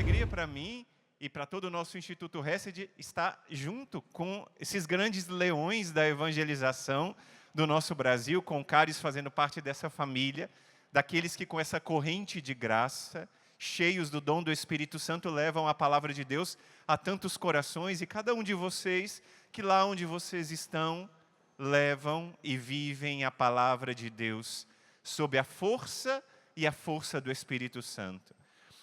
alegria para mim e para todo o nosso Instituto Hesed estar junto com esses grandes leões da evangelização do nosso Brasil, com o Caris fazendo parte dessa família, daqueles que com essa corrente de graça, cheios do dom do Espírito Santo, levam a palavra de Deus a tantos corações, e cada um de vocês, que lá onde vocês estão, levam e vivem a palavra de Deus, sob a força do Espírito Santo.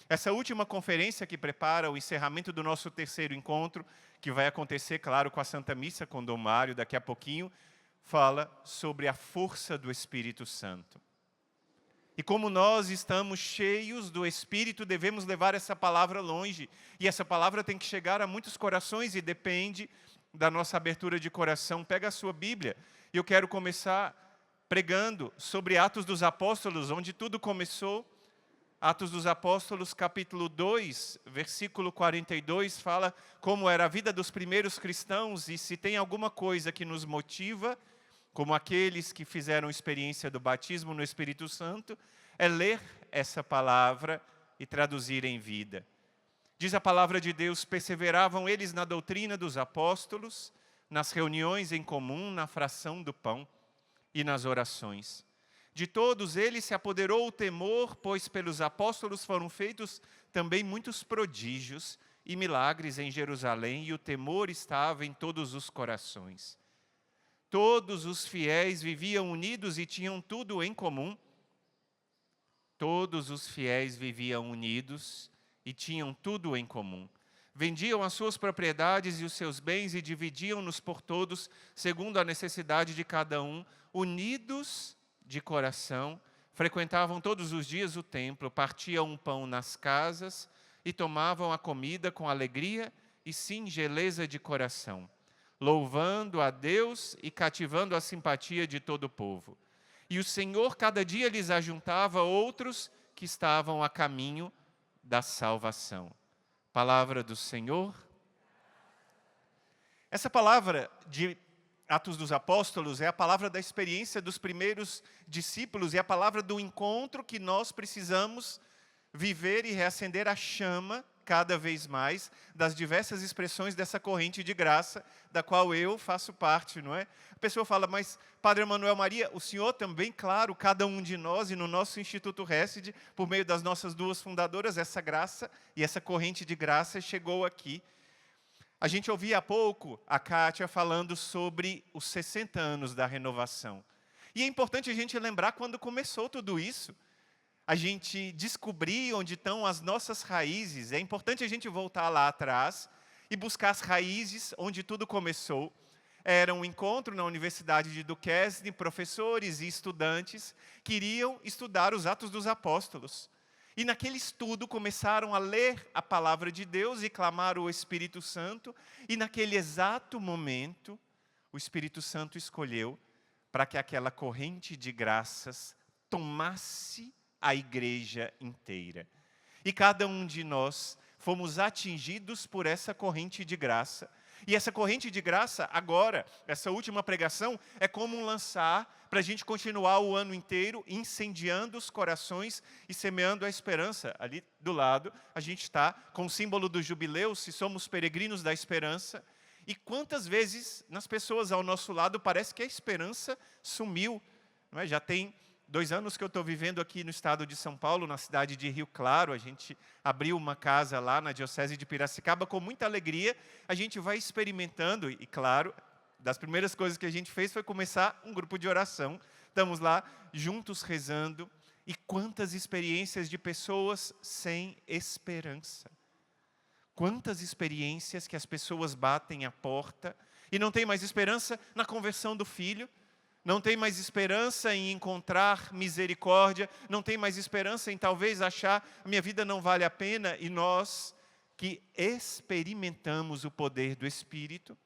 Essa última conferência que prepara o encerramento do nosso terceiro encontro, que vai acontecer, claro, com a Santa Missa, com Dom Mário, daqui a pouquinho, fala sobre a força do Espírito Santo. E como nós estamos cheios do Espírito, devemos levar essa palavra longe. E essa palavra tem que chegar a muitos corações e depende da nossa abertura de coração. Pega a sua Bíblia. E eu quero começar pregando sobre Atos dos Apóstolos, onde tudo começou. Atos dos Apóstolos, capítulo 2, versículo 42, fala como era a vida dos primeiros cristãos, e se tem alguma coisa que nos motiva, como aqueles que fizeram experiência do batismo no Espírito Santo, é ler essa palavra e traduzir em vida. Diz a palavra de Deus: perseveravam eles na doutrina dos apóstolos, nas reuniões em comum, na fração do pão e nas orações. De todos eles se apoderou o temor, pois pelos apóstolos foram feitos também muitos prodígios e milagres em Jerusalém, e o temor estava em todos os corações. Todos os fiéis viviam unidos e tinham tudo em comum. Todos os fiéis viviam unidos e tinham tudo em comum. Vendiam as suas propriedades e os seus bens e dividiam-nos por todos, segundo a necessidade de cada um, unidos de coração, frequentavam todos os dias o templo, partiam o pão nas casas e tomavam a comida com alegria e singeleza de coração, louvando a Deus e cativando a simpatia de todo o povo. E o Senhor cada dia lhes ajuntava outros que estavam a caminho da salvação. Palavra do Senhor. Essa palavra de Atos dos Apóstolos é a palavra da experiência dos primeiros discípulos, é a palavra do encontro que nós precisamos viver e reacender a chama cada vez mais das diversas expressões dessa corrente de graça, da qual eu faço parte, não é? A pessoa fala, mas Padre Emanuel Maria, o senhor também, claro, cada um de nós e no nosso Instituto Hesed, por meio das nossas duas fundadoras, essa graça e essa corrente de graça chegou aqui. A gente ouvia há pouco a Kátia falando sobre os 60 anos da renovação. E é importante a gente lembrar quando começou tudo isso. A gente descobrir onde estão as nossas raízes. É importante a gente voltar lá atrás e buscar as raízes onde tudo começou. Era um encontro na Universidade de Duquesne, professores e estudantes queriam estudar os Atos dos Apóstolos. E naquele estudo começaram a ler a palavra de Deus e clamar o Espírito Santo. E naquele exato momento, o Espírito Santo escolheu para que aquela corrente de graças tomasse a igreja inteira. E cada um de nós fomos atingidos por essa corrente de graça. E essa corrente de graça, agora, essa última pregação, é como um lançar para a gente continuar o ano inteiro incendiando os corações e semeando a esperança. Ali do lado, a gente está com o símbolo do jubileu, se somos peregrinos da esperança. E quantas vezes nas pessoas ao nosso lado parece que a esperança sumiu. Não é? Já tem 2 anos que eu estou vivendo aqui no estado de São Paulo, na cidade de Rio Claro. A gente abriu uma casa lá na Diocese de Piracicaba com muita alegria. A gente vai experimentando e, claro, das primeiras coisas que a gente fez foi começar um grupo de oração. Estamos lá juntos rezando. E quantas experiências de pessoas sem esperança. Quantas experiências que as pessoas batem a porta e não tem mais esperança na conversão do filho. Não tem mais esperança em encontrar misericórdia, não tem mais esperança em talvez achar a minha vida não vale a pena. E nós que experimentamos o poder do Espírito,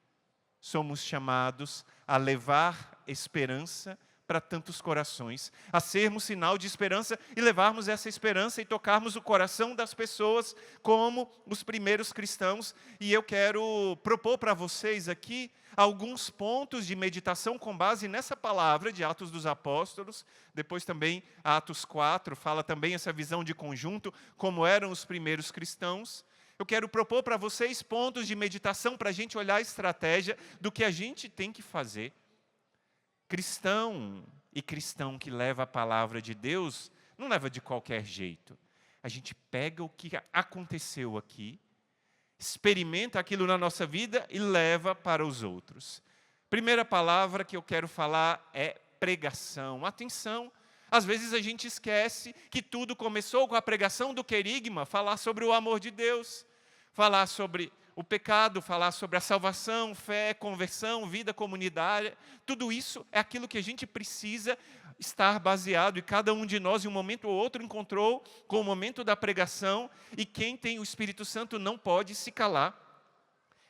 somos chamados a levar esperança para tantos corações, a sermos sinal de esperança e levarmos essa esperança e tocarmos o coração das pessoas como os primeiros cristãos. E eu quero propor para vocês aqui alguns pontos de meditação com base nessa palavra de Atos dos Apóstolos. Depois também Atos 4 fala também essa visão de conjunto, como eram os primeiros cristãos. Eu quero propor para vocês pontos de meditação para a gente olhar a estratégia do que a gente tem que fazer. Cristão e cristão que leva a palavra de Deus, não leva de qualquer jeito. A gente pega o que aconteceu aqui, experimenta aquilo na nossa vida e leva para os outros. Primeira palavra que eu quero falar é pregação. Atenção, às vezes a gente esquece que tudo começou com a pregação do querigma, falar sobre o amor de Deus, falar sobre o pecado, falar sobre a salvação, fé, conversão, vida comunitária. Tudo isso é aquilo que a gente precisa estar baseado, e cada um de nós, em um momento ou outro, encontrou com o momento da pregação, e quem tem o Espírito Santo não pode se calar.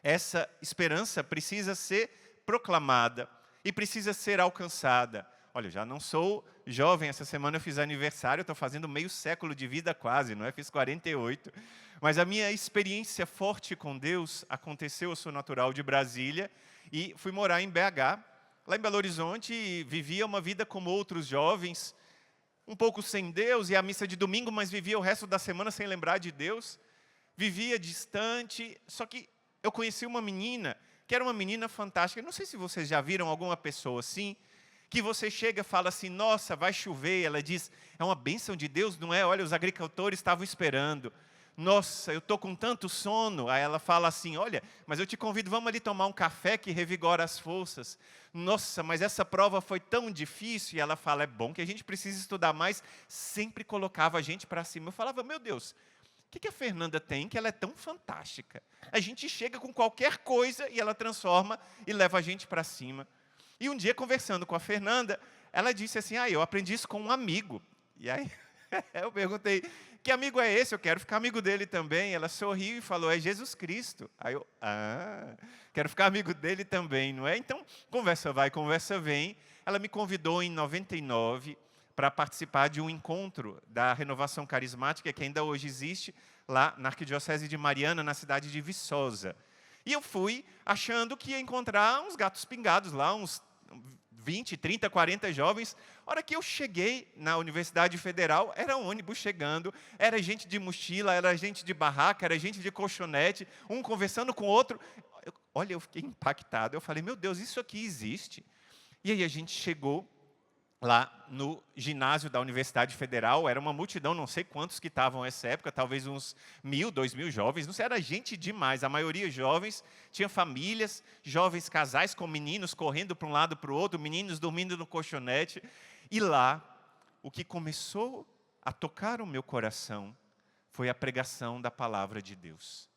Essa esperança precisa ser proclamada e precisa ser alcançada. Olha, eu já não sou jovem, essa semana eu fiz aniversário, estou fazendo meio século de vida quase, não é? Fiz 48. Mas a minha experiência forte com Deus aconteceu, eu sou natural de Brasília, e fui morar em BH. Lá em Belo Horizonte, vivia uma vida como outros jovens, um pouco sem Deus, e a missa de domingo, mas vivia o resto da semana sem lembrar de Deus. Vivia distante, só que eu conheci uma menina, que era uma menina fantástica. Não sei se vocês já viram alguma pessoa assim, que você chega e fala assim, nossa, vai chover. Ela diz, é uma bênção de Deus, não é? Olha, os agricultores estavam esperando. Nossa, eu estou com tanto sono. Aí ela fala assim, olha, mas eu te convido, vamos ali tomar um café que revigora as forças. Nossa, mas essa prova foi tão difícil. E ela fala, é bom que a gente precisa estudar mais. Sempre colocava a gente para cima. Eu falava, meu Deus, o que a Fernanda tem que ela é tão fantástica? A gente chega com qualquer coisa e ela transforma e leva a gente para cima. E um dia, conversando com a Fernanda, ela disse assim, eu aprendi isso com um amigo. E aí eu perguntei, que amigo é esse? Eu quero ficar amigo dele também. Ela sorriu e falou, é Jesus Cristo. Aí eu, quero ficar amigo dele também, não é? Então, conversa vai, conversa vem. Ela me convidou em 99 para participar de um encontro da Renovação Carismática, que ainda hoje existe, lá na Arquidiocese de Mariana, na cidade de Viçosa. E eu fui achando que ia encontrar uns gatos pingados lá, uns 20, 30, 40 jovens. A hora que eu cheguei na Universidade Federal, era um ônibus chegando, era gente de mochila, era gente de barraca, era gente de colchonete, um conversando com o outro. Olha, eu fiquei impactado. Eu falei, meu Deus, isso aqui existe. E aí a gente chegou lá no ginásio da Universidade Federal, era uma multidão, não sei quantos que estavam nessa época, talvez uns 1.000, 2.000 jovens, não sei, era gente demais, a maioria jovens, tinha famílias, jovens casais com meninos correndo para um lado para o outro, meninos dormindo no colchonete, e lá, o que começou a tocar o meu coração foi a pregação da palavra de Deus.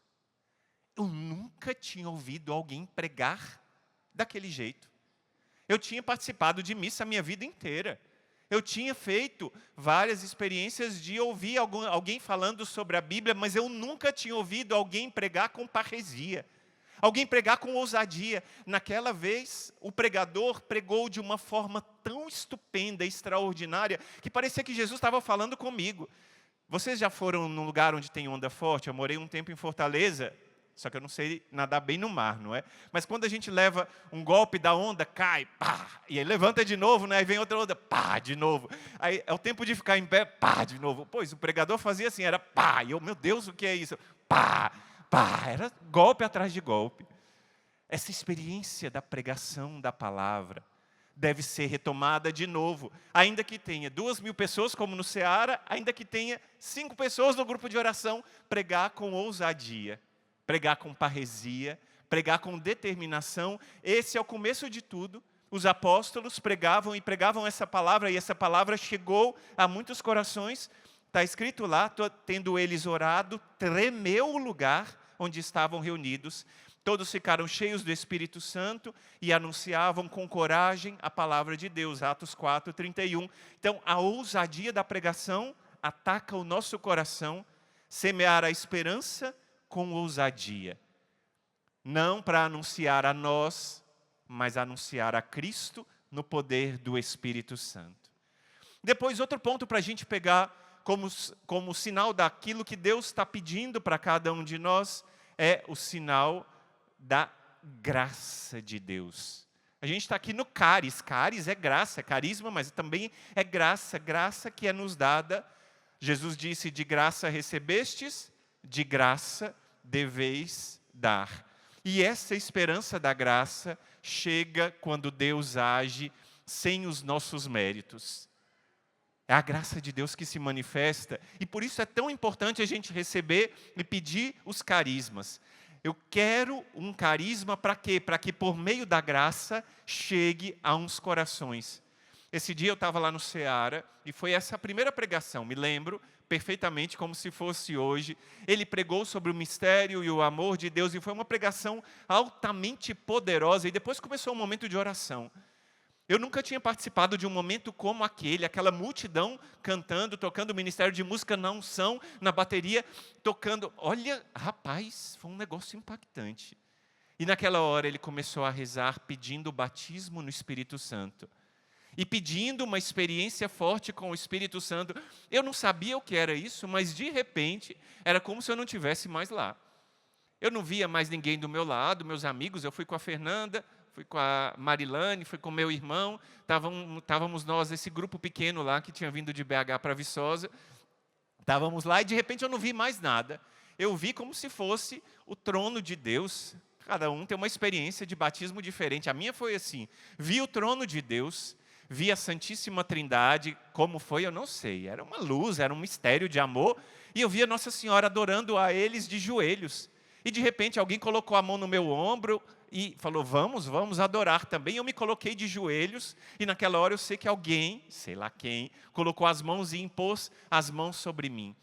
Eu nunca tinha ouvido alguém pregar daquele jeito. Eu tinha participado de missa a minha vida inteira. Eu tinha feito várias experiências de ouvir alguém falando sobre a Bíblia, mas eu nunca tinha ouvido alguém pregar com parresia. Alguém pregar com ousadia. Naquela vez, o pregador pregou de uma forma tão estupenda, extraordinária, que parecia que Jesus estava falando comigo. Vocês já foram num lugar onde tem onda forte? Eu morei um tempo em Fortaleza. Só que eu não sei nadar bem no mar, não é? Mas quando a gente leva um golpe da onda, cai, pá, e aí levanta de novo, né? Aí vem outra onda, pá, de novo. Aí é o tempo de ficar em pé, pá, de novo. Pois o pregador fazia assim, era pá, e eu, meu Deus, o que é isso? Pá, pá, era golpe atrás de golpe. Essa experiência da pregação da palavra deve ser retomada de novo. Ainda que tenha 2.000 pessoas, como no Ceará, ainda que tenha 5 pessoas no grupo de oração, pregar com ousadia. Pregar com parresia, pregar com determinação. Esse é o começo de tudo. Os apóstolos pregavam e pregavam essa palavra, e essa palavra chegou a muitos corações. Está escrito lá, tendo eles orado, tremeu o lugar onde estavam reunidos. Todos ficaram cheios do Espírito Santo e anunciavam com coragem a palavra de Deus. Atos 4, 31. Então, a ousadia da pregação ataca o nosso coração, semear a esperança com ousadia, não para anunciar a nós, mas anunciar a Cristo no poder do Espírito Santo. Depois, outro ponto para a gente pegar como sinal daquilo que Deus está pedindo para cada um de nós é o sinal da graça de Deus. A gente está aqui no caris. Caris é graça, é carisma, mas também é graça. Graça que é nos dada. Jesus disse, de graça recebestes, de graça deveis dar. E essa esperança da graça chega quando Deus age sem os nossos méritos. É a graça de Deus que se manifesta. E por isso é tão importante a gente receber e pedir os carismas. Eu quero um carisma para quê? Para que por meio da graça chegue a uns corações. Esse dia eu estava lá no Ceará e foi essa a primeira pregação, me lembro perfeitamente como se fosse hoje. Ele pregou sobre o mistério e o amor de Deus e foi uma pregação altamente poderosa. E depois começou um momento de oração. Eu nunca tinha participado de um momento como aquele, aquela multidão cantando, tocando o ministério de música na unção, na bateria, tocando. Olha, rapaz, foi um negócio impactante. E naquela hora ele começou a rezar pedindo o batismo no Espírito Santo. E pedindo uma experiência forte com o Espírito Santo. Eu não sabia o que era isso, mas de repente era como se eu não estivesse mais lá. Eu não via mais ninguém do meu lado, meus amigos, eu fui com a Fernanda, fui com a Marilane, fui com meu irmão, estávamos nós, esse grupo pequeno lá, que tinha vindo de BH para Viçosa, estávamos lá e de repente eu não vi mais nada. Eu vi como se fosse o trono de Deus. Cada um tem uma experiência de batismo diferente. A minha foi assim, vi o trono de Deus, vi a Santíssima Trindade, como foi eu não sei, era uma luz, era um mistério de amor, e eu vi a Nossa Senhora adorando a eles de joelhos. E de repente alguém colocou a mão no meu ombro, e falou, vamos adorar também. Eu me coloquei de joelhos, e naquela hora eu sei que alguém, sei lá quem, colocou as mãos e impôs as mãos sobre mim.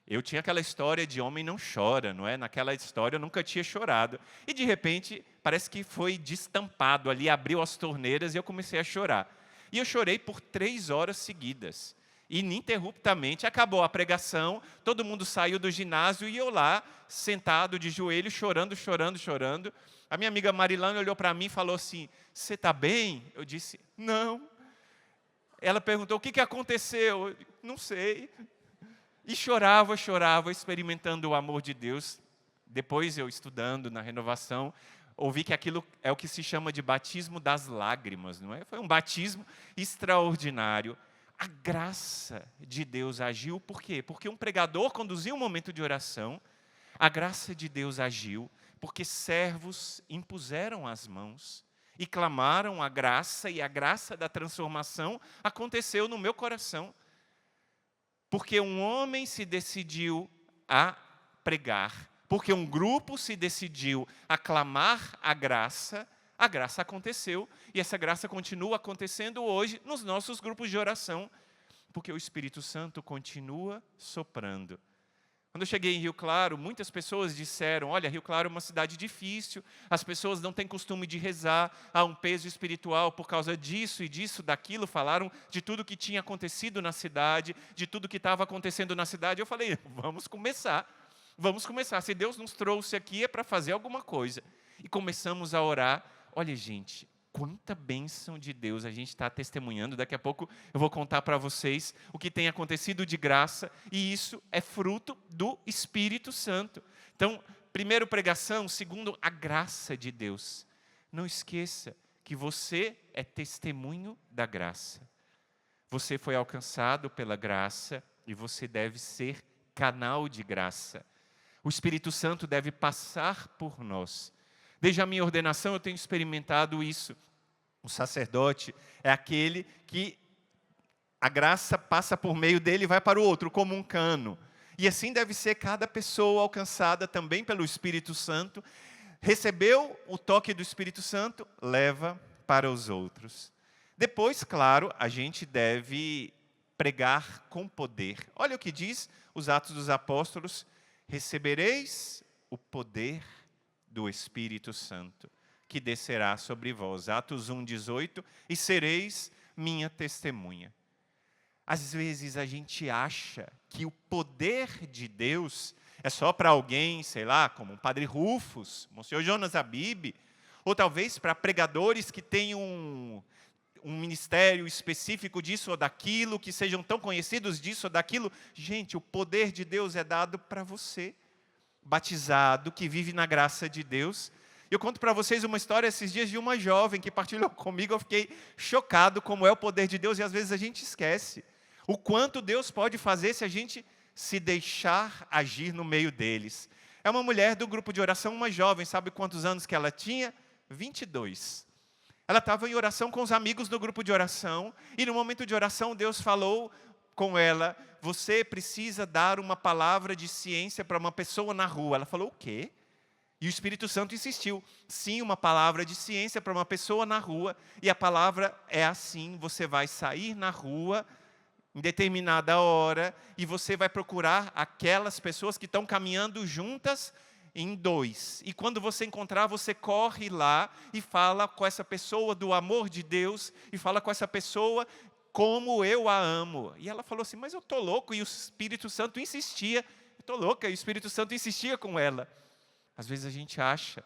Eu tinha aquela história de homem não chora, não é? Naquela história eu nunca tinha chorado. E de repente, parece que foi destampado ali, abriu as torneiras e eu comecei a chorar. E eu chorei por 3 horas seguidas. Ininterruptamente, acabou a pregação, todo mundo saiu do ginásio e eu lá, sentado de joelho, chorando. A minha amiga Marilane olhou para mim e falou assim, você está bem? Eu disse, não. Ela perguntou, o que aconteceu? Eu disse, não sei. E chorava, experimentando o amor de Deus. Depois eu estudando na renovação, ouvi que aquilo é o que se chama de batismo das lágrimas, não é? Foi um batismo extraordinário. A graça de Deus agiu, por quê? Porque um pregador conduziu um momento de oração, a graça de Deus agiu, porque servos impuseram as mãos e clamaram a graça, e a graça da transformação aconteceu no meu coração. Porque um homem se decidiu a pregar, porque um grupo se decidiu a clamar a graça aconteceu, e essa graça continua acontecendo hoje nos nossos grupos de oração, porque o Espírito Santo continua soprando. Quando eu cheguei em Rio Claro, muitas pessoas disseram, olha, Rio Claro é uma cidade difícil, as pessoas não têm costume de rezar, há um peso espiritual por causa disso e disso, daquilo, falaram de tudo que tinha acontecido na cidade, de tudo que estava acontecendo na cidade. Eu falei, vamos começar, se Deus nos trouxe aqui é para fazer alguma coisa. E começamos a orar, olha gente, quanta bênção de Deus a gente está testemunhando. Daqui a pouco eu vou contar para vocês o que tem acontecido de graça, e isso é fruto do Espírito Santo. Então, primeiro pregação, segundo a graça de Deus. Não esqueça que você é testemunho da graça. Você foi alcançado pela graça e você deve ser canal de graça. O Espírito Santo deve passar por nós. Desde a minha ordenação eu tenho experimentado isso. O sacerdote é aquele que a graça passa por meio dele e vai para o outro, como um cano. E assim deve ser cada pessoa alcançada também pelo Espírito Santo. Recebeu o toque do Espírito Santo, leva para os outros. Depois, claro, a gente deve pregar com poder. Olha o que diz os Atos dos Apóstolos: recebereis o poder do Espírito Santo, que descerá sobre vós. Atos 1:18, e sereis minha testemunha. Às vezes a gente acha que o poder de Deus é só para alguém, sei lá, como o Padre Rufus, Monsenhor Jonas Abib, ou talvez para pregadores que têm um um ministério específico disso ou daquilo, que sejam tão conhecidos disso ou daquilo. Gente, o poder de Deus é dado para você, batizado, que vive na graça de Deus. Eu conto para vocês uma história esses dias de uma jovem que partilhou comigo. Eu fiquei chocado como é o poder de Deus, e às vezes a gente esquece o quanto Deus pode fazer se a gente se deixar agir no meio deles. É uma mulher do grupo de oração, uma jovem, sabe quantos anos que ela tinha? 22. Ela estava em oração com os amigos do grupo de oração, e no momento de oração Deus falou com ela: você precisa dar uma palavra de ciência para uma pessoa na rua. Ela falou: o quê? E o Espírito Santo insistiu: sim, uma palavra de ciência para uma pessoa na rua. E a palavra é assim: você vai sair na rua em determinada hora e você vai procurar aquelas pessoas que estão caminhando juntas em dois. E quando você encontrar, você corre lá e fala com essa pessoa do amor de Deus, e fala com essa pessoa como eu a amo. E ela falou assim: mas eu estou louco. E o Espírito Santo insistia. Eu estou louca. E o Espírito Santo insistia com ela. Às vezes a gente acha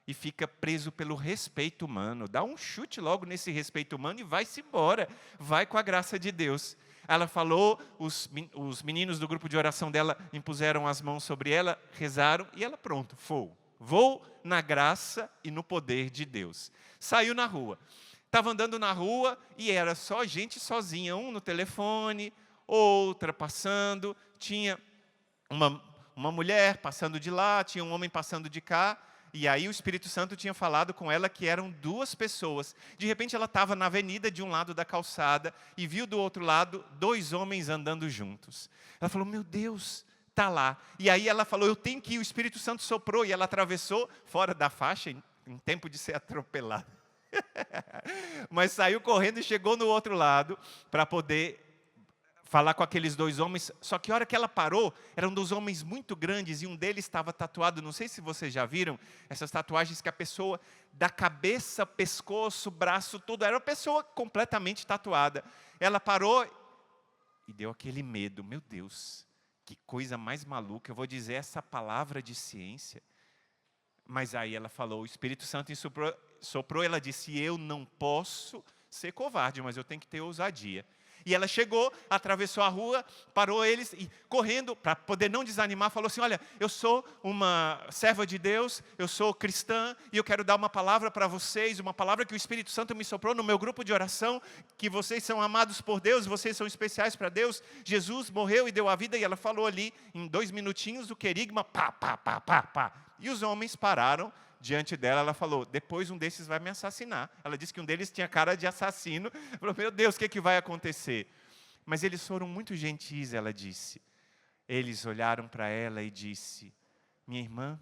e fica preso pelo respeito humano. Dá um chute logo nesse respeito humano e vai-se embora. Vai com a graça de Deus. Ela falou, os meninos do grupo de oração dela impuseram as mãos sobre ela, rezaram, e ela pronto, vou na graça e no poder de Deus. Saiu na rua. Estava andando na rua e era só gente sozinha, um no telefone, outra passando, tinha uma mulher passando de lá, tinha um homem passando de cá. E aí o Espírito Santo tinha falado com ela que eram duas pessoas. De repente ela estava na avenida de um lado da calçada e viu do outro lado 2 homens andando juntos. Ela falou: meu Deus, está lá. E aí ela falou: eu tenho que ir. O Espírito Santo soprou e ela atravessou fora da faixa em tempo de ser atropelada. Mas saiu correndo e chegou no outro lado para poder falar com aqueles 2 homens. Só que a hora que ela parou, eram 2 homens muito grandes e um deles estava tatuado. Não sei se vocês já viram essas tatuagens que a pessoa, da cabeça, pescoço, braço, tudo, era uma pessoa completamente tatuada. Ela parou e deu aquele medo. Meu Deus, que coisa mais maluca. Eu vou dizer essa palavra de ciência. Mas aí ela falou, o Espírito Santo soprou, ela disse: eu não posso ser covarde, mas eu tenho que ter ousadia. E ela chegou, atravessou a rua, parou eles e correndo, para poder não desanimar, falou assim: olha, eu sou uma serva de Deus, eu sou cristã, e eu quero dar uma palavra para vocês, uma palavra que o Espírito Santo me soprou no meu grupo de oração, que vocês são amados por Deus, vocês são especiais para Deus, Jesus morreu e deu a vida. E ela falou ali, em 2 minutinhos, o querigma, pá, pá, pá, pá, pá. E os homens pararam diante dela. Ela falou: depois um desses vai me assassinar. Ela disse que um deles tinha cara de assassino. Ela falou: meu Deus, o que vai acontecer? Mas eles foram muito gentis, ela disse. Eles olharam para ela e disse: minha irmã,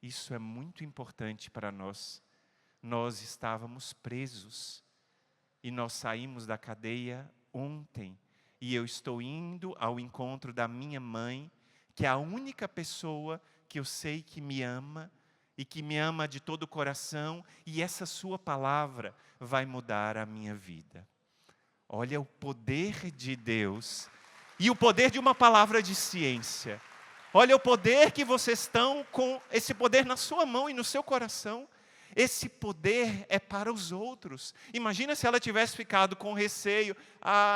isso é muito importante para nós. Nós estávamos presos e nós saímos da cadeia ontem. E eu estou indo ao encontro da minha mãe, que é a única pessoa que eu sei que me ama, e que me ama de todo o coração, e essa sua palavra vai mudar a minha vida. Olha o poder de Deus, e o poder de uma palavra de ciência. Olha o poder que vocês estão com esse poder na sua mão e no seu coração. Esse poder é para os outros. Imagina se ela tivesse ficado com receio: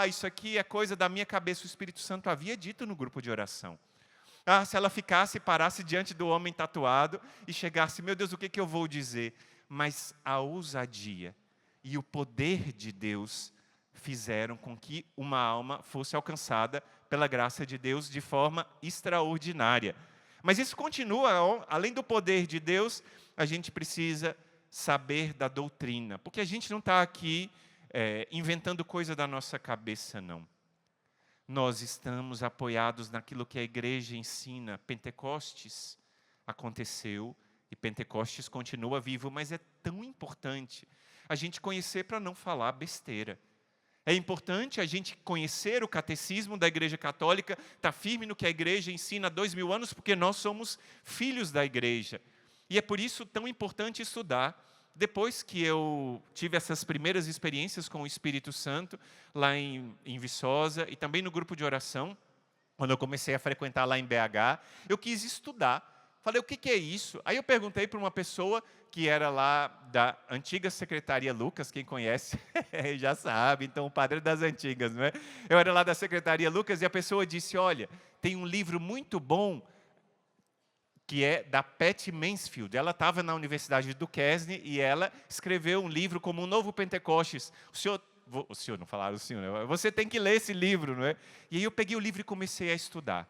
isso aqui é coisa da minha cabeça. O Espírito Santo havia dito no grupo de oração. Se ela ficasse e parasse diante do homem tatuado e chegasse: meu Deus, o que eu vou dizer? Mas a ousadia e o poder de Deus fizeram com que uma alma fosse alcançada pela graça de Deus de forma extraordinária. Mas isso continua, além do poder de Deus, a gente precisa saber da doutrina, porque a gente não está aqui inventando coisa da nossa cabeça, não. Nós estamos apoiados naquilo que a igreja ensina. Pentecostes aconteceu e Pentecostes continua vivo, mas é tão importante a gente conhecer para não falar besteira. É importante a gente conhecer o catecismo da Igreja Católica, estar firme no que a igreja ensina há 2000 anos, porque nós somos filhos da igreja. E é por isso tão importante estudar. Depois que eu tive essas primeiras experiências com o Espírito Santo, lá em Viçosa, e também no grupo de oração, quando eu comecei a frequentar lá em BH, eu quis estudar. Falei, o que, que é isso? Aí eu perguntei para uma pessoa que era lá da antiga Secretaria Lucas, quem conhece já sabe, então o padre das antigas, não é? Eu era lá da Secretaria Lucas e a pessoa disse, olha, tem um livro muito bom que é da Patty Mansfield. Ela estava na Universidade de Duquesne e ela escreveu um livro como um novo Pentecostes. O senhor não falaram o senhor, né? Você tem que ler esse livro, não é? E aí eu peguei o livro e comecei a estudar.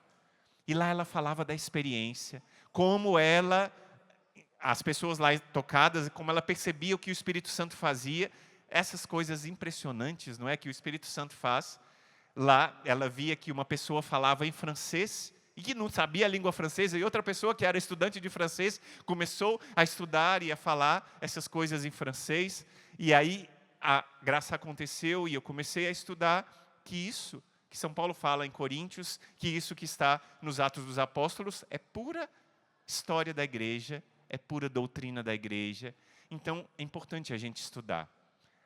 E lá ela falava da experiência, como as pessoas lá tocadas, como ela percebia o que o Espírito Santo fazia, essas coisas impressionantes, não é, que o Espírito Santo faz. Lá ela via que uma pessoa falava em francês e que não sabia a língua francesa, e outra pessoa que era estudante de francês começou a estudar e a falar essas coisas em francês, e aí a graça aconteceu e eu comecei a estudar que São Paulo fala em Coríntios, que isso que está nos Atos dos Apóstolos é pura história da igreja, é pura doutrina da igreja. Então, é importante a gente estudar.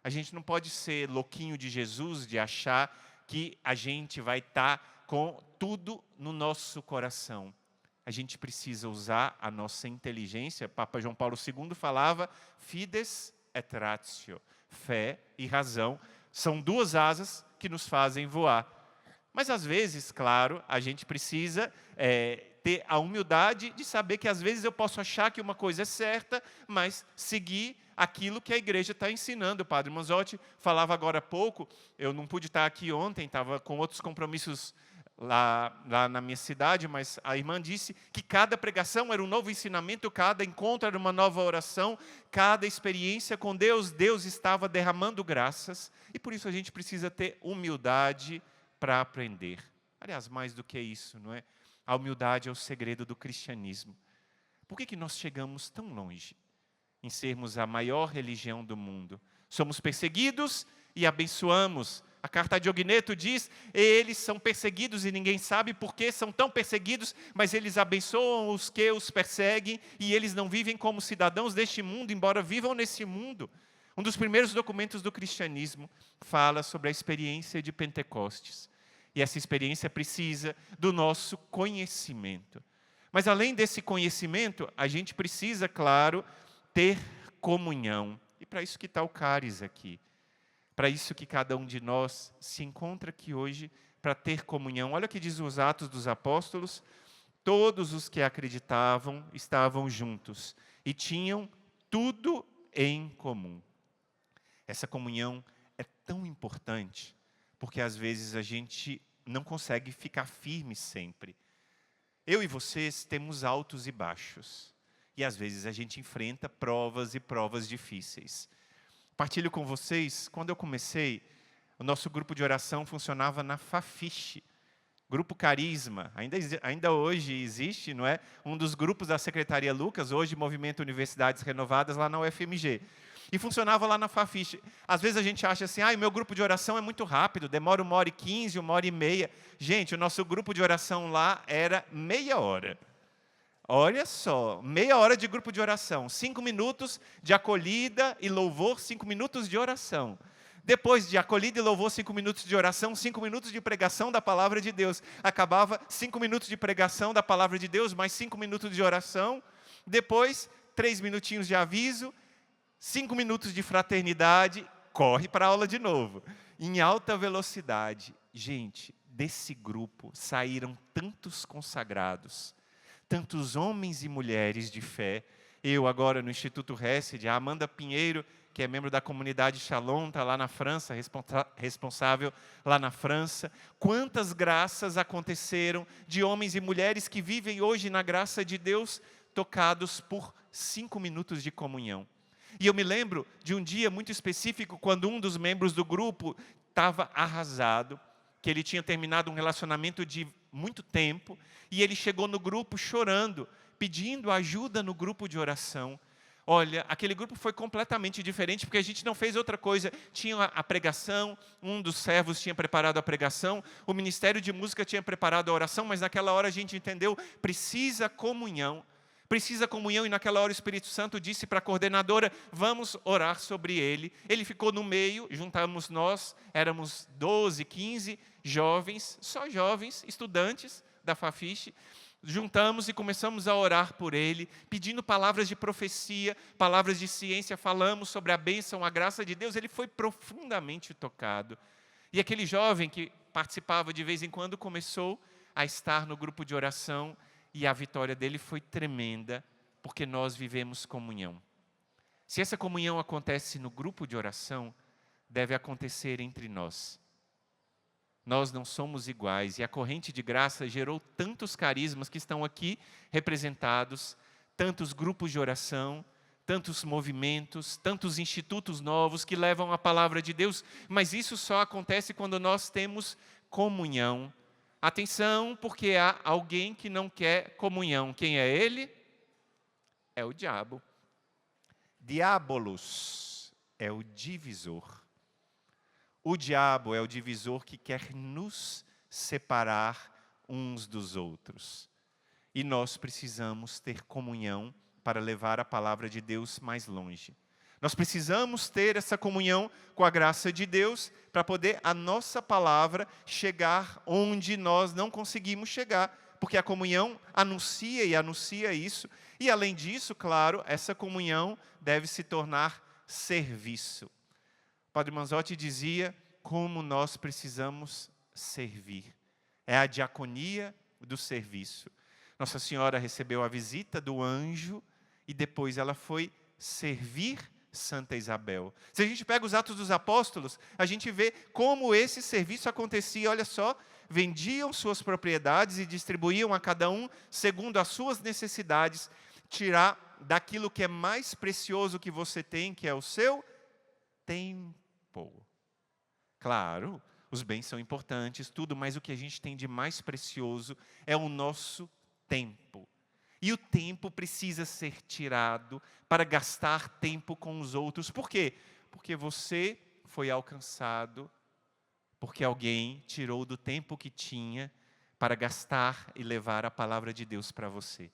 A gente não pode ser louquinho de Jesus, de achar que a gente vai estar com tudo no nosso coração. A gente precisa usar a nossa inteligência. Papa João Paulo II falava, fides et ratio, fé e razão, são duas asas que nos fazem voar. Mas, às vezes, claro, a gente precisa ter a humildade de saber que, às vezes, eu posso achar que uma coisa é certa, mas seguir aquilo que a igreja está ensinando. O padre Manzotti falava agora há pouco, eu não pude estar aqui ontem, estava com outros compromissos lá na minha cidade, mas a irmã disse que cada pregação era um novo ensinamento, cada encontro era uma nova oração, cada experiência com Deus, Deus estava derramando graças, e por isso a gente precisa ter humildade para aprender. Aliás, mais do que isso, não é? A humildade é o segredo do cristianismo. Por que nós chegamos tão longe em sermos a maior religião do mundo? Somos perseguidos e abençoamos. A carta de Ogneto diz, eles são perseguidos e ninguém sabe por que são tão perseguidos, mas eles abençoam os que os perseguem e eles não vivem como cidadãos deste mundo, embora vivam nesse mundo. Um dos primeiros documentos do cristianismo fala sobre a experiência de Pentecostes. E essa experiência precisa do nosso conhecimento. Mas além desse conhecimento, a gente precisa, claro, ter comunhão. E para isso que está o cálice aqui. Para isso que cada um de nós se encontra aqui hoje, para ter comunhão. Olha o que diz os Atos dos Apóstolos. Todos os que acreditavam estavam juntos e tinham tudo em comum. Essa comunhão é tão importante, porque às vezes a gente não consegue ficar firme sempre. Eu e vocês temos altos e baixos. E às vezes a gente enfrenta provas e provas difíceis. Partilho com vocês, quando eu comecei, o nosso grupo de oração funcionava na Fafiche. Grupo Carisma, ainda hoje existe, não é? Um dos grupos da Secretaria Lucas, hoje Movimento Universidades Renovadas, lá na UFMG. E funcionava lá na Fafiche. Às vezes a gente acha assim, o meu grupo de oração é muito rápido, demora 1h15, 1h30. Gente, o nosso grupo de oração lá era meia hora. Olha só, meia hora de grupo de oração, 5 minutos de acolhida e louvor, 5 minutos de oração. Depois de acolhida e louvor, 5 minutos de oração, 5 minutos de pregação da palavra de Deus. Acabava 5 minutos de pregação da palavra de Deus, mais 5 minutos de oração. Depois, 3 minutinhos de aviso, 5 minutos de fraternidade, corre para a aula de novo. Em alta velocidade. Gente, desse grupo saíram tantos consagrados, tantos homens e mulheres de fé. Eu agora no Instituto Hesed, a Amanda Pinheiro, que é membro da comunidade Shalom, está lá na França, responsável lá na França. Quantas graças aconteceram de homens e mulheres que vivem hoje na graça de Deus, tocados por 5 minutos de comunhão. E eu me lembro de um dia muito específico, quando um dos membros do grupo estava arrasado, que ele tinha terminado um relacionamento de muito tempo, e ele chegou no grupo chorando, pedindo ajuda no grupo de oração. Olha, aquele grupo foi completamente diferente, porque a gente não fez outra coisa. Tinha a pregação, um dos servos tinha preparado a pregação, o Ministério de Música tinha preparado a oração, mas naquela hora a gente entendeu, precisa comunhão, e naquela hora o Espírito Santo disse para a coordenadora, vamos orar sobre ele. Ele ficou no meio, juntamos nós, éramos 12, 15 jovens, só jovens, estudantes da Fafiche, juntamos e começamos a orar por ele, pedindo palavras de profecia, palavras de ciência, falamos sobre a bênção, a graça de Deus. Ele foi profundamente tocado. E aquele jovem que participava de vez em quando começou a estar no grupo de oração, e a vitória dele foi tremenda, porque nós vivemos comunhão. Se essa comunhão acontece no grupo de oração, deve acontecer entre nós. Nós não somos iguais, e a corrente de graça gerou tantos carismas que estão aqui representados, tantos grupos de oração, tantos movimentos, tantos institutos novos que levam a palavra de Deus, mas isso só acontece quando nós temos comunhão. Atenção, porque há alguém que não quer comunhão. Quem é ele? É o diabo. Diabolos é o divisor. O diabo é o divisor que quer nos separar uns dos outros. E nós precisamos ter comunhão para levar a palavra de Deus mais longe. Nós precisamos ter essa comunhão com a graça de Deus para poder a nossa palavra chegar onde nós não conseguimos chegar, porque a comunhão anuncia isso. E além disso, claro, essa comunhão deve se tornar serviço. Padre Manzotti dizia como nós precisamos servir. É a diaconia do serviço. Nossa Senhora recebeu a visita do anjo e depois ela foi servir Santa Isabel. Se a gente pega os Atos dos Apóstolos, a gente vê como esse serviço acontecia. Olha só, vendiam suas propriedades e distribuíam a cada um segundo as suas necessidades. Tirar daquilo que é mais precioso que você tem, que é o seu tempo. Claro, os bens são importantes, tudo, mas o que a gente tem de mais precioso é o nosso tempo. E o tempo precisa ser tirado para gastar tempo com os outros. Por quê? Porque você foi alcançado, porque alguém tirou do tempo que tinha para gastar e levar a palavra de Deus para você.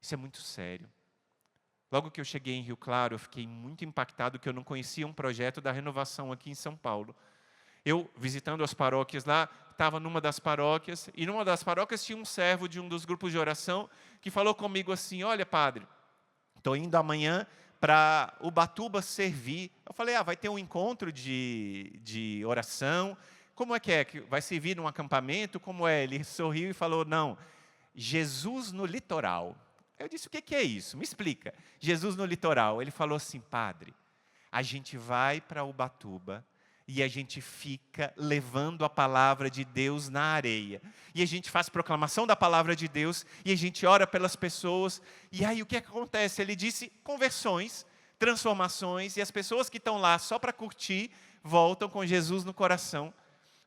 Isso é muito sério. Logo que eu cheguei em Rio Claro, eu fiquei muito impactado que eu não conhecia um projeto da renovação aqui em São Paulo. Eu, visitando as paróquias lá, estava numa das paróquias, e numa das paróquias tinha um servo de um dos grupos de oração que falou comigo assim: olha, padre, estou indo amanhã para Ubatuba servir. Eu falei, vai ter um encontro de oração, como é que vai servir num acampamento, como é? Ele sorriu e falou, não, Jesus no litoral. Eu disse, o que é isso? Me explica. Jesus no litoral. Ele falou assim, padre, a gente vai para Ubatuba, e a gente fica levando a palavra de Deus na areia. E a gente faz proclamação da palavra de Deus, e a gente ora pelas pessoas. E aí o que acontece? Ele disse conversões, transformações, e as pessoas que estão lá só para curtir, voltam com Jesus no coração.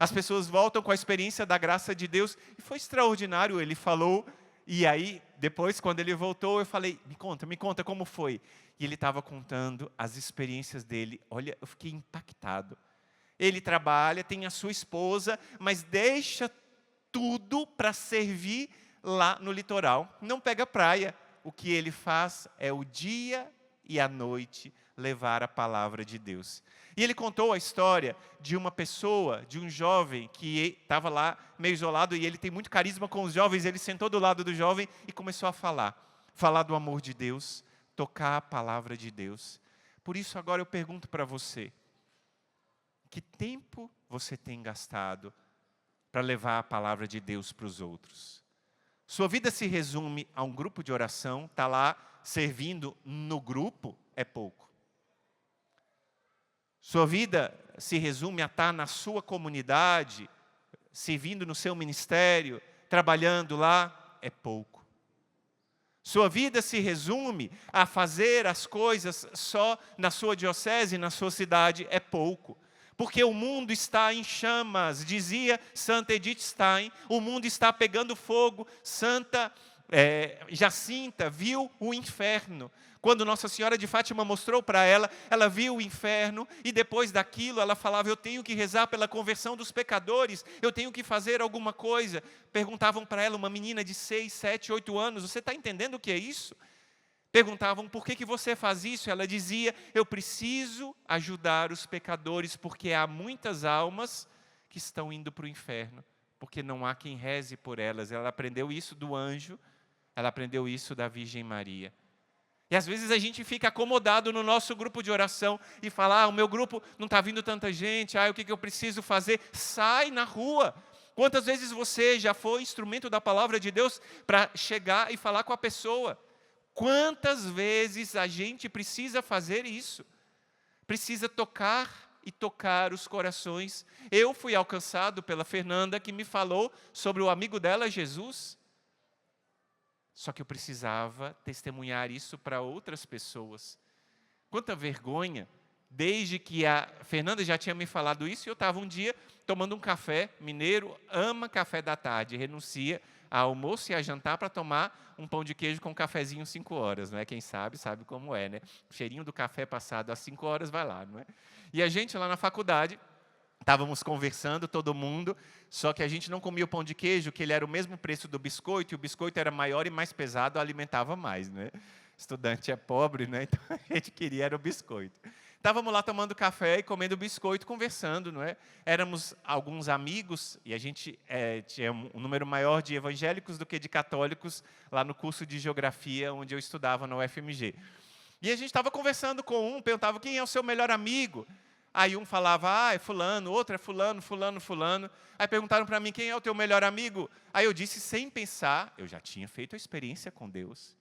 As pessoas voltam com a experiência da graça de Deus. E foi extraordinário, ele falou. E aí, depois, quando ele voltou, eu falei, me conta como foi. E ele estava contando as experiências dele. Olha, eu fiquei impactado. Ele trabalha, tem a sua esposa, mas deixa tudo para servir lá no litoral. Não pega praia. O que ele faz é o dia e a noite levar a palavra de Deus. E ele contou a história de uma pessoa, de um jovem que estava lá meio isolado, e ele tem muito carisma com os jovens. Ele sentou do lado do jovem e começou a falar do amor de Deus, tocar a palavra de Deus. Por isso agora eu pergunto para você, que tempo você tem gastado para levar a palavra de Deus para os outros? Sua vida se resume a um grupo de oração, está lá servindo no grupo, é pouco. Sua vida se resume a estar na sua comunidade, servindo no seu ministério, trabalhando lá, é pouco. Sua vida se resume a fazer as coisas só na sua diocese, na sua cidade, é pouco. Porque o mundo está em chamas, dizia Santa Edith Stein, o mundo está pegando fogo. Santa Jacinta viu o inferno. Quando Nossa Senhora de Fátima mostrou para ela, ela viu o inferno, e depois daquilo ela falava, eu tenho que rezar pela conversão dos pecadores, eu tenho que fazer alguma coisa. Perguntavam para ela, uma menina de 6, 7, 8 anos, você está entendendo o que é isso? Perguntavam, por que você faz isso? Ela dizia, eu preciso ajudar os pecadores, porque há muitas almas que estão indo para o inferno porque não há quem reze por elas. Ela aprendeu isso do anjo, ela aprendeu isso da Virgem Maria. E às vezes a gente fica acomodado no nosso grupo de oração e fala, o meu grupo não está vindo tanta gente, o que eu preciso fazer? Sai na rua. Quantas vezes você já foi instrumento da palavra de Deus para chegar e falar com a pessoa? Quantas vezes a gente precisa fazer isso? Precisa tocar e tocar os corações. Eu fui alcançado pela Fernanda, que me falou sobre o amigo dela, Jesus. Só que eu precisava testemunhar isso para outras pessoas. Quanta vergonha, desde que a Fernanda já tinha me falado isso, eu estava um dia tomando um café. Mineiro ama café da tarde, renuncia a almoço e a jantar para tomar um pão de queijo com um cafezinho 5 horas, não é? Quem sabe como é, né? O cheirinho do café passado às 5 horas vai lá, não é? E a gente lá na faculdade, estávamos conversando, todo mundo, só que a gente não comia o pão de queijo, que ele era o mesmo preço do biscoito, e o biscoito era maior e mais pesado, alimentava mais, né? Estudante é pobre, né? Então a gente queria era o biscoito. Estávamos lá tomando café e comendo biscoito, conversando, não é? Éramos alguns amigos, e a gente tinha um número maior de evangélicos do que de católicos, lá no curso de geografia, onde eu estudava na UFMG. E a gente estava conversando com um, perguntava quem é o seu melhor amigo. Aí um falava, é fulano, outro é fulano, fulano, fulano. Aí perguntaram para mim, quem é o teu melhor amigo? Aí eu disse, sem pensar, eu já tinha feito a experiência com Deus.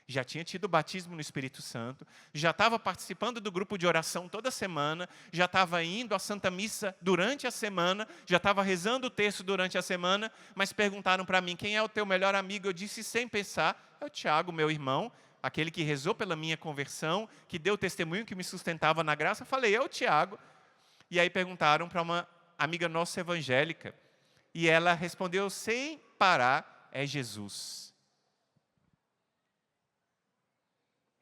Já tinha tido o batismo no Espírito Santo, já estava participando do grupo de oração toda semana, já estava indo à Santa Missa durante a semana, já estava rezando o texto durante a semana, mas perguntaram para mim, quem é o teu melhor amigo? Eu disse, sem pensar, é o Tiago, meu irmão, aquele que rezou pela minha conversão, que deu testemunho, que me sustentava na graça. Eu falei, é o Tiago. E aí perguntaram para uma amiga nossa evangélica, e ela respondeu sem parar, é Jesus.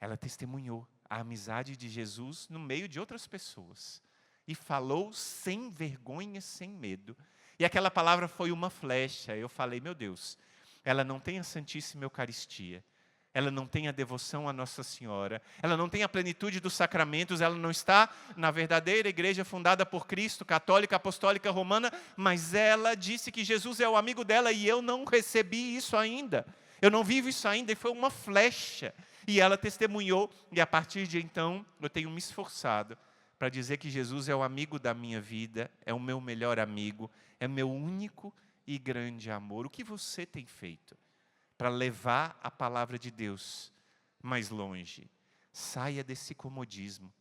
Ela testemunhou a amizade de Jesus no meio de outras pessoas. E falou sem vergonha, sem medo. E aquela palavra foi uma flecha. Eu falei, meu Deus, ela não tem a Santíssima Eucaristia. Ela não tem a devoção à Nossa Senhora. Ela não tem a plenitude dos sacramentos. Ela não está na verdadeira igreja fundada por Cristo, católica, apostólica, romana. Mas ela disse que Jesus é o amigo dela e eu não recebi isso ainda. Eu não vivo isso ainda e foi uma flecha. E ela testemunhou, e a partir de então, eu tenho me esforçado para dizer que Jesus é o amigo da minha vida, é o meu melhor amigo, é meu único e grande amor. O que você tem feito para levar a palavra de Deus mais longe? Saia desse comodismo.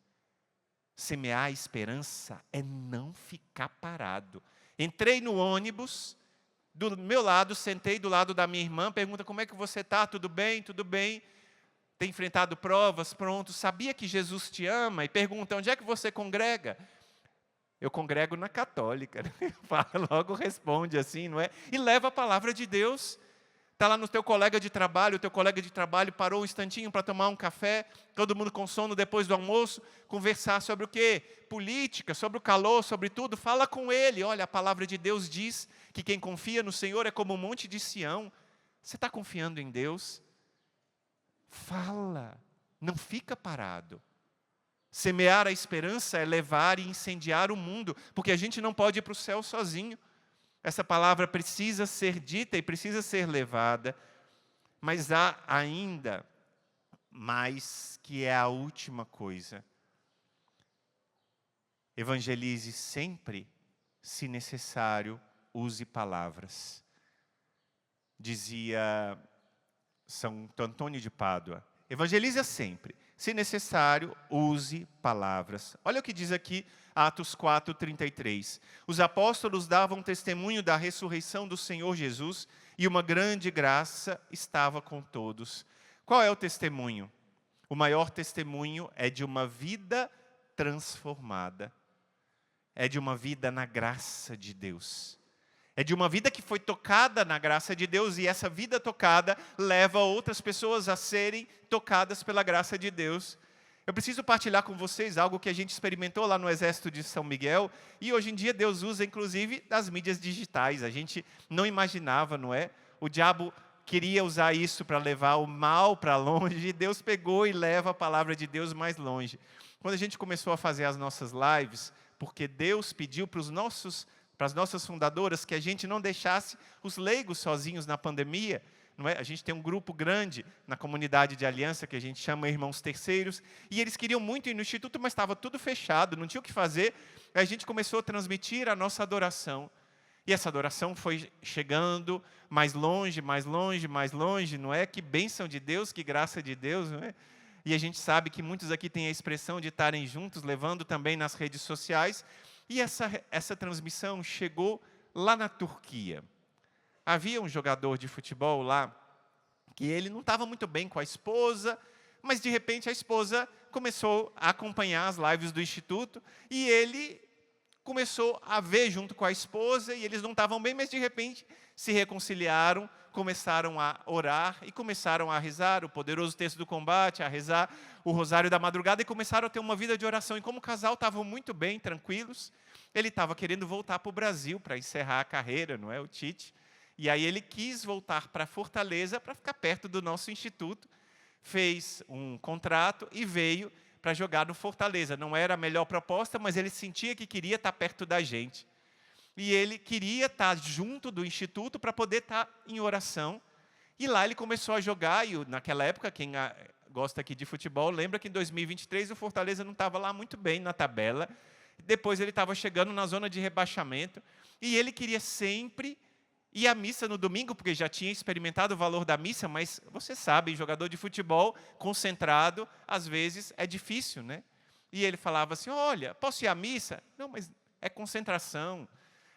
Semear a esperança é não ficar parado. Entrei no ônibus, do meu lado, sentei do lado da minha irmã, pergunta, como é que você está? Tudo bem? Tudo bem? Tem enfrentado provas, pronto, sabia que Jesus te ama, e pergunta, onde é que você congrega? Eu congrego na católica. Logo responde assim, não é? E leva a palavra de Deus. Está lá no teu colega de trabalho, o teu colega de trabalho parou um instantinho para tomar um café, todo mundo com sono depois do almoço, conversar sobre o quê? Política, sobre o calor, sobre tudo, fala com ele. Olha, a palavra de Deus diz que quem confia no Senhor é como um monte de Sião. Você está confiando em Deus? Fala, não fica parado. Semear a esperança é levar e incendiar o mundo, porque a gente não pode ir para o céu sozinho. Essa palavra precisa ser dita e precisa ser levada, mas há ainda mais, que é a última coisa. Evangelize sempre, se necessário, use palavras. Dizia Santo Antônio de Pádua, evangeliza sempre, se necessário, use palavras. Olha o que diz aqui, Atos 4:33. Os apóstolos davam testemunho da ressurreição do Senhor Jesus e uma grande graça estava com todos. Qual é o testemunho? O maior testemunho é de uma vida transformada. É de uma vida na graça de Deus. É de uma vida que foi tocada na graça de Deus, e essa vida tocada leva outras pessoas a serem tocadas pela graça de Deus. Eu preciso partilhar com vocês algo que a gente experimentou lá no Exército de São Miguel, e hoje em dia Deus usa, inclusive, das mídias digitais. A gente não imaginava, não é? O diabo queria usar isso para levar o mal para longe, e Deus pegou e leva a palavra de Deus mais longe. Quando a gente começou a fazer as nossas lives, porque Deus pediu para para as nossas fundadoras, que a gente não deixasse os leigos sozinhos na pandemia. Não é? A gente tem um grupo grande na comunidade de aliança, que a gente chama Irmãos Terceiros, e eles queriam muito ir no Instituto, mas estava tudo fechado, não tinha o que fazer. Aí a gente começou a transmitir a nossa adoração. E essa adoração foi chegando mais longe, mais longe, mais longe, não é? Que bênção de Deus, que graça de Deus, não é? E a gente sabe que muitos aqui têm a expressão de estarem juntos, levando também nas redes sociais. E essa transmissão chegou lá na Turquia. Havia um jogador de futebol lá, que ele não estava muito bem com a esposa, mas de repente a esposa começou a acompanhar as lives do Instituto, e ele começou a ver junto com a esposa, e eles não estavam bem, mas de repente se reconciliaram, começaram a orar, e começaram a rezar o poderoso texto do combate, a rezar o rosário da madrugada, e começaram a ter uma vida de oração. E como o casal estavam muito bem, tranquilos, ele estava querendo voltar para o Brasil, para encerrar a carreira, não é, o Tite. E aí ele quis voltar para Fortaleza, para ficar perto do nosso instituto, fez um contrato e veio para jogar no Fortaleza. Não era a melhor proposta, mas ele sentia que queria estar perto da gente. E ele queria estar junto do instituto para poder estar em oração. E lá ele começou a jogar, e naquela época, quem gosta aqui de futebol, lembra que em 2023 o Fortaleza não estava lá muito bem na tabela. Depois ele estava chegando na zona de rebaixamento, e ele queria sempre ir à missa no domingo, porque já tinha experimentado o valor da missa, mas você sabe, jogador de futebol concentrado, às vezes é difícil, né? E ele falava assim, olha, posso ir à missa? Não, mas é concentração.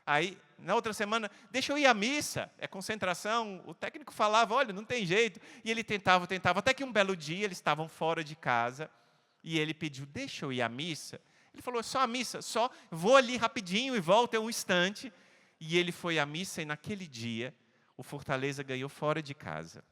Aí, na outra semana, deixa eu ir à missa, é concentração. O técnico falava, olha, não tem jeito. E ele tentava, até que um belo dia eles estavam fora de casa, e ele pediu, deixa eu ir à missa. Ele falou, só a missa, só vou ali rapidinho e volto em um instante. E ele foi à missa, e naquele dia, o Fortaleza ganhou fora de casa.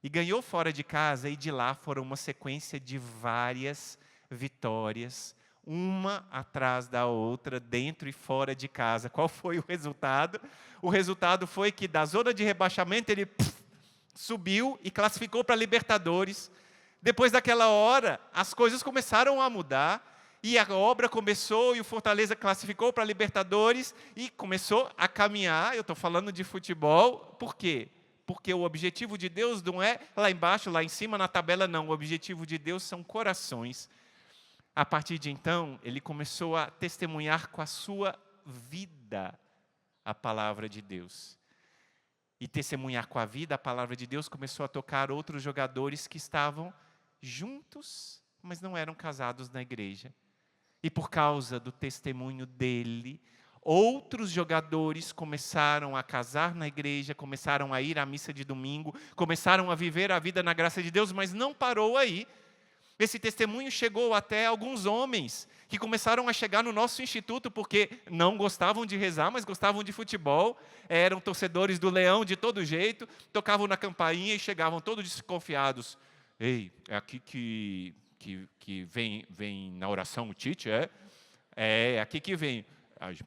E ganhou fora de casa, e de lá foram uma sequência de várias vitórias, uma atrás da outra, dentro e fora de casa. Qual foi o resultado? O resultado foi que da zona de rebaixamento ele subiu e classificou para a Libertadores. Depois daquela hora, as coisas começaram a mudar, e a obra começou, e o Fortaleza classificou para a Libertadores, e começou a caminhar. Eu estou falando de futebol, por quê? Porque o objetivo de Deus não é lá embaixo, lá em cima, na tabela, não. O objetivo de Deus são corações. A partir de então, ele começou a testemunhar com a sua vida a palavra de Deus. E testemunhar com a vida a palavra de Deus começou a tocar outros jogadores que estavam juntos, mas não eram casados na igreja. E por causa do testemunho dele, outros jogadores começaram a casar na igreja, começaram a ir à missa de domingo, começaram a viver a vida na graça de Deus, mas não parou aí. Esse testemunho chegou até alguns homens que começaram a chegar no nosso instituto porque não gostavam de rezar, mas gostavam de futebol, eram torcedores do Leão de todo jeito, tocavam na campainha e chegavam todos desconfiados. Ei, é aqui que vem na oração o Tite, é? É aqui que vem.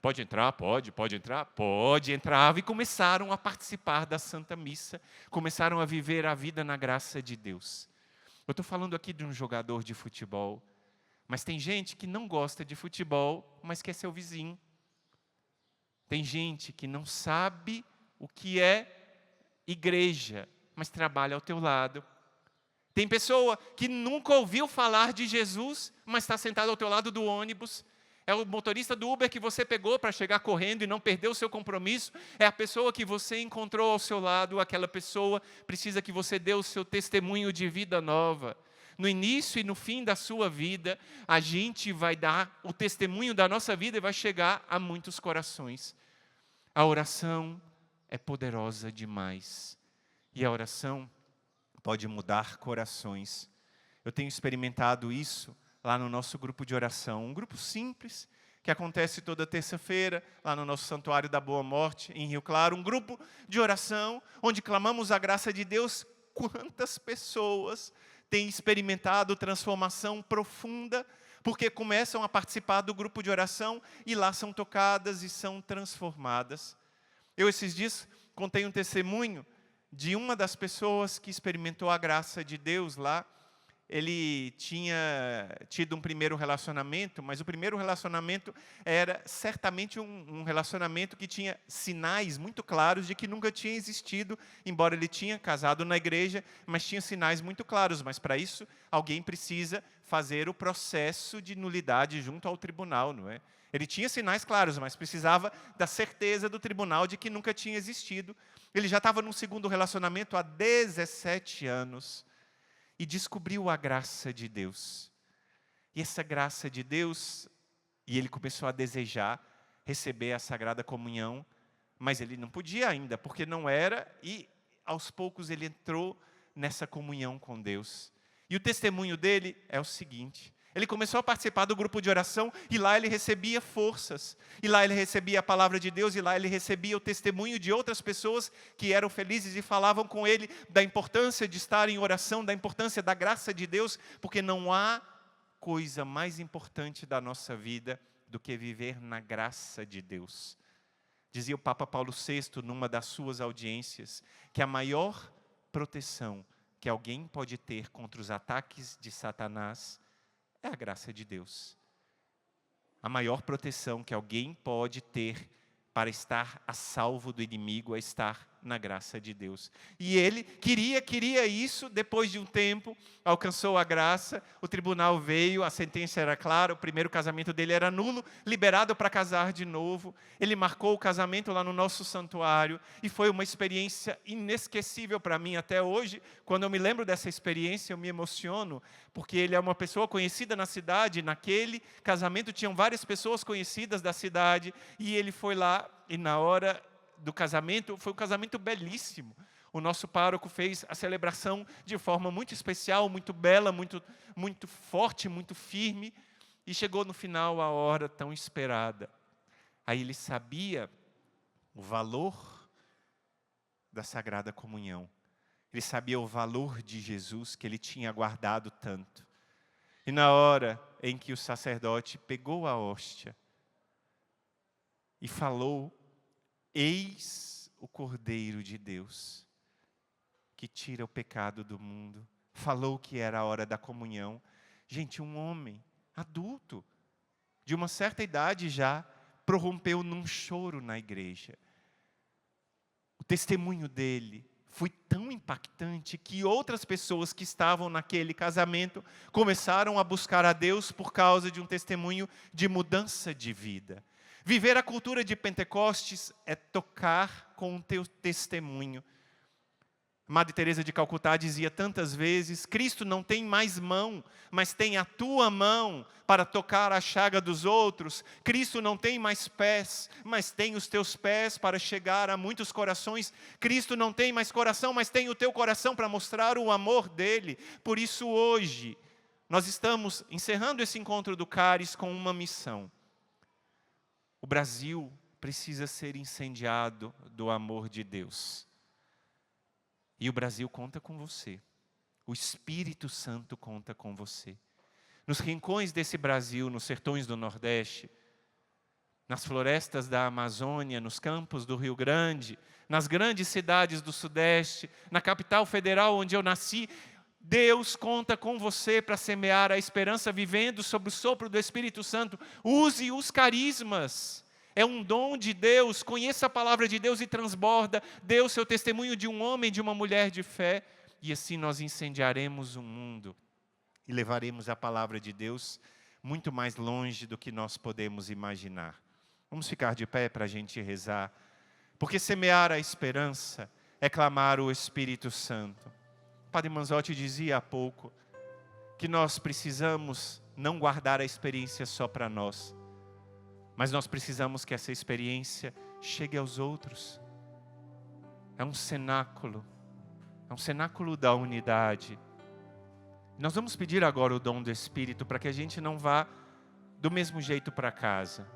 Pode entrar? Pode entrar? Pode, entrava, e começaram a participar da Santa Missa, começaram a viver a vida na graça de Deus. Eu estou falando aqui de um jogador de futebol, mas tem gente que não gosta de futebol, mas quer ser o vizinho. Tem gente que não sabe o que é igreja, mas trabalha ao teu lado. Tem pessoa que nunca ouviu falar de Jesus, mas está sentado ao teu lado do ônibus. É o motorista do Uber que você pegou para chegar correndo e não perdeu o seu compromisso. É a pessoa que você encontrou ao seu lado. Aquela pessoa precisa que você dê o seu testemunho de vida nova. No início e no fim da sua vida, a gente vai dar o testemunho da nossa vida e vai chegar a muitos corações. A oração é poderosa demais. E a oração pode mudar corações. Eu tenho experimentado isso lá no nosso grupo de oração. Um grupo simples, que acontece toda terça-feira, lá no nosso Santuário da Boa Morte, em Rio Claro. Um grupo de oração, onde clamamos a graça de Deus. Quantas pessoas têm experimentado transformação profunda, porque começam a participar do grupo de oração, e lá são tocadas e são transformadas. Eu, esses dias, contei um testemunho de uma das pessoas que experimentou a graça de Deus lá. ele tinha tido um primeiro relacionamento, mas o primeiro relacionamento era certamente um relacionamento que tinha sinais muito claros de que nunca tinha existido, embora ele tinha casado na igreja, mas tinha sinais muito claros. Mas para isso, alguém precisa fazer o processo de nulidade junto ao tribunal, não é? Ele tinha sinais claros, mas precisava da certeza do tribunal de que nunca tinha existido. Ele já estava num segundo relacionamento há 17 anos. E descobriu a graça de Deus. E essa graça de Deus, e ele começou a desejar receber a Sagrada Comunhão, mas ele não podia ainda, porque não era, e aos poucos ele entrou nessa comunhão com Deus. E o testemunho dele é o seguinte: ele começou a participar do grupo de oração, e lá ele recebia forças, e lá ele recebia a palavra de Deus, e lá ele recebia o testemunho de outras pessoas que eram felizes e falavam com ele da importância de estar em oração, da importância da graça de Deus, porque não há coisa mais importante da nossa vida do que viver na graça de Deus. Dizia o Papa Paulo VI, numa das suas audiências, que a maior proteção que alguém pode ter contra os ataques de Satanás é a graça de Deus. A maior proteção que alguém pode ter para estar a salvo do inimigo é estar na graça de Deus. E ele queria isso. Depois de um tempo, alcançou a graça, o tribunal veio, a sentença era clara, o primeiro casamento dele era nulo, liberado para casar de novo. Ele marcou o casamento lá no nosso santuário, e foi uma experiência inesquecível para mim até hoje. Quando eu me lembro dessa experiência, eu me emociono, porque ele é uma pessoa conhecida na cidade. Naquele casamento tinham várias pessoas conhecidas da cidade, e ele foi lá, e na hora do casamento, foi um casamento belíssimo. O nosso pároco fez a celebração de forma muito especial, muito bela, muito forte, muito firme, e chegou no final a hora tão esperada. Aí ele sabia o valor da Sagrada Comunhão. Ele sabia o valor de Jesus, que ele tinha guardado tanto. E na hora em que o sacerdote pegou a hóstia e falou: eis o Cordeiro de Deus, que tira o pecado do mundo. Falou que era a hora da comunhão. Gente, um homem adulto, de uma certa idade já, prorrompeu num choro na igreja. O testemunho dele foi tão impactante que outras pessoas que estavam naquele casamento começaram a buscar a Deus por causa de um testemunho de mudança de vida. Viver a cultura de Pentecostes é tocar com o teu testemunho. Madre Teresa de Calcutá dizia tantas vezes: Cristo não tem mais mão, mas tem a tua mão para tocar a chaga dos outros. Cristo não tem mais pés, mas tem os teus pés para chegar a muitos corações. Cristo não tem mais coração, mas tem o teu coração para mostrar o amor dele. Por isso hoje, nós estamos encerrando esse encontro do Cáris com uma missão. O Brasil precisa ser incendiado do amor de Deus. E o Brasil conta com você. O Espírito Santo conta com você. Nos rincões desse Brasil, nos sertões do Nordeste, nas florestas da Amazônia, nos campos do Rio Grande, nas grandes cidades do Sudeste, na capital federal onde eu nasci, Deus conta com você para semear a esperança vivendo sob o sopro do Espírito Santo. Use os carismas. É um dom de Deus. Conheça a palavra de Deus e transborda. Dê o seu testemunho de um homem, de uma mulher de fé. E assim nós incendiaremos o mundo. E levaremos a palavra de Deus muito mais longe do que nós podemos imaginar. Vamos ficar de pé para a gente rezar. Porque semear a esperança é clamar o Espírito Santo. Padre Manzotti dizia há pouco que nós precisamos não guardar a experiência só para nós, mas nós precisamos que essa experiência chegue aos outros. É um cenáculo da unidade. Nós vamos pedir agora o dom do Espírito para que a gente não vá do mesmo jeito para casa.